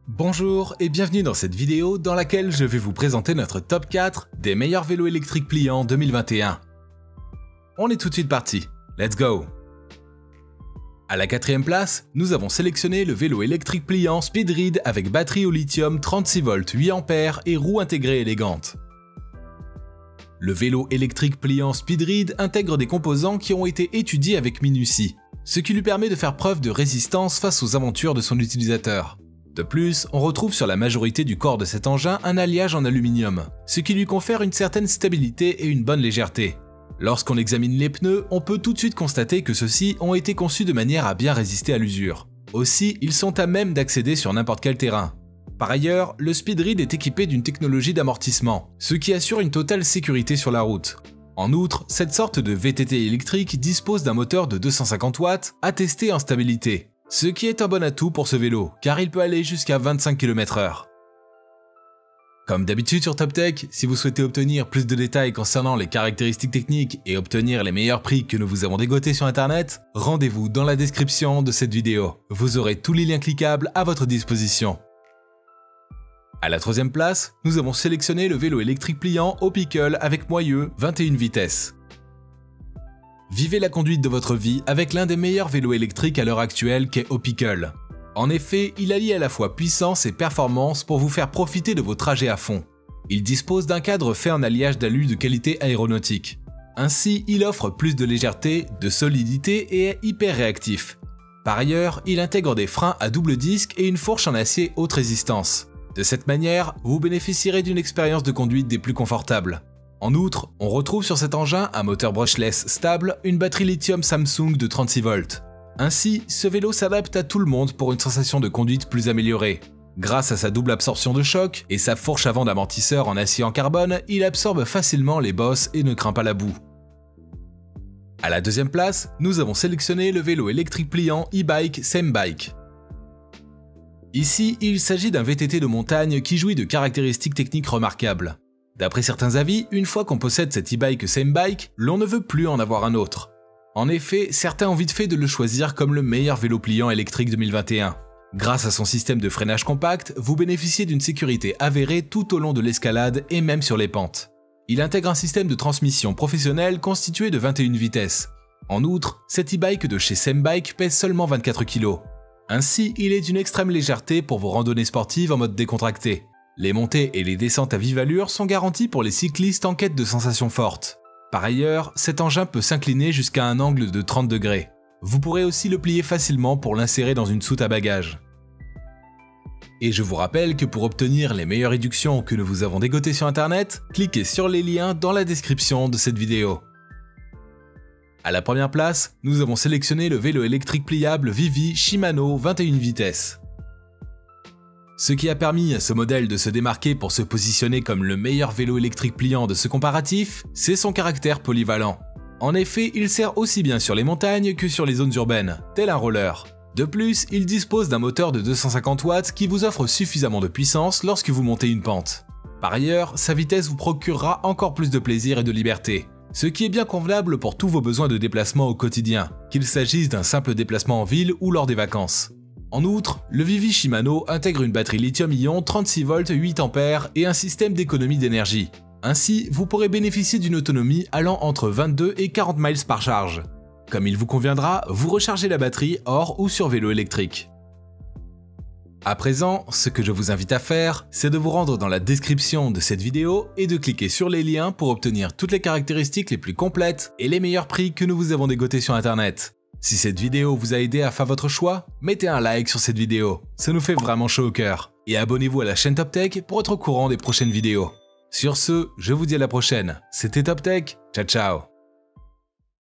Bonjour et bienvenue dans cette vidéo dans laquelle je vais vous présenter notre top 4 des meilleurs vélos électriques pliants 2021. On est tout de suite parti, let's go! À la 4ème place, nous avons sélectionné le vélo électrique pliant Speedrid avec batterie au lithium 36V 8A et roues intégrées élégantes. Le vélo électrique pliant Speedrid intègre des composants qui ont été étudiés avec minutie, ce qui lui permet de faire preuve de résistance face aux aventures de son utilisateur. De plus, on retrouve sur la majorité du corps de cet engin un alliage en aluminium, ce qui lui confère une certaine stabilité et une bonne légèreté. Lorsqu'on examine les pneus, on peut tout de suite constater que ceux-ci ont été conçus de manière à bien résister à l'usure. Aussi, ils sont à même d'accéder sur n'importe quel terrain. Par ailleurs, le Speedrid est équipé d'une technologie d'amortissement, ce qui assure une totale sécurité sur la route. En outre, cette sorte de VTT électrique dispose d'un moteur de 250 watts attesté en stabilité, ce qui est un bon atout pour ce vélo, car il peut aller jusqu'à 25 km/h. Comme d'habitude sur TopTech, si vous souhaitez obtenir plus de détails concernant les caractéristiques techniques et obtenir les meilleurs prix que nous vous avons dégotés sur internet, rendez-vous dans la description de cette vidéo. Vous aurez tous les liens cliquables à votre disposition. À la 3ème place, nous avons sélectionné le vélo électrique pliant Opicle avec moyeu 21 vitesses. Vivez la conduite de votre vie avec l'un des meilleurs vélos électriques à l'heure actuelle qu'est Opicle. En effet, il allie à la fois puissance et performance pour vous faire profiter de vos trajets à fond. Il dispose d'un cadre fait en alliage d'alu de qualité aéronautique. Ainsi, il offre plus de légèreté, de solidité et est hyper réactif. Par ailleurs, il intègre des freins à double disque et une fourche en acier haute résistance. De cette manière, vous bénéficierez d'une expérience de conduite des plus confortables. En outre, on retrouve sur cet engin un moteur brushless stable, une batterie lithium Samsung de 36V. Ainsi, ce vélo s'adapte à tout le monde pour une sensation de conduite plus améliorée. Grâce à sa double absorption de choc et sa fourche avant d'amortisseur en acier en carbone, il absorbe facilement les bosses et ne craint pas la boue. À la 2ème place, nous avons sélectionné le vélo électrique pliant e-bike SameBike. Ici, il s'agit d'un VTT de montagne qui jouit de caractéristiques techniques remarquables. D'après certains avis, une fois qu'on possède cet e-bike SameBike, l'on ne veut plus en avoir un autre. En effet, certains ont vite fait de le choisir comme le meilleur vélo pliant électrique 2021. Grâce à son système de freinage compact, vous bénéficiez d'une sécurité avérée tout au long de l'escalade et même sur les pentes. Il intègre un système de transmission professionnel constitué de 21 vitesses. En outre, cet e-bike de chez SameBike pèse seulement 24 kg. Ainsi, il est d'une extrême légèreté pour vos randonnées sportives en mode décontracté. Les montées et les descentes à vive allure sont garanties pour les cyclistes en quête de sensations fortes. Par ailleurs, cet engin peut s'incliner jusqu'à un angle de 30 degrés. Vous pourrez aussi le plier facilement pour l'insérer dans une soute à bagages. Et je vous rappelle que pour obtenir les meilleures réductions que nous vous avons dégotées sur internet, cliquez sur les liens dans la description de cette vidéo. À la 1ère place, nous avons sélectionné le vélo électrique pliable Vivi Shimano 21 vitesses. Ce qui a permis à ce modèle de se démarquer pour se positionner comme le meilleur vélo électrique pliant de ce comparatif, c'est son caractère polyvalent. En effet, il sert aussi bien sur les montagnes que sur les zones urbaines, tel un roller. De plus, il dispose d'un moteur de 250 watts qui vous offre suffisamment de puissance lorsque vous montez une pente. Par ailleurs, sa vitesse vous procurera encore plus de plaisir et de liberté, ce qui est bien convenable pour tous vos besoins de déplacement au quotidien, qu'il s'agisse d'un simple déplacement en ville ou lors des vacances. En outre, le Vivi Shimano intègre une batterie lithium-ion 36V 8A et un système d'économie d'énergie. Ainsi, vous pourrez bénéficier d'une autonomie allant entre 22 et 40 miles par charge. Comme il vous conviendra, vous rechargez la batterie hors ou sur vélo électrique. À présent, ce que je vous invite à faire, c'est de vous rendre dans la description de cette vidéo et de cliquer sur les liens pour obtenir toutes les caractéristiques les plus complètes et les meilleurs prix que nous vous avons dégotés sur internet. Si cette vidéo vous a aidé à faire votre choix, mettez un like sur cette vidéo, ça nous fait vraiment chaud au cœur. Et abonnez-vous à la chaîne TopTech pour être au courant des prochaines vidéos. Sur ce, je vous dis à la prochaine, c'était TopTech, ciao ciao.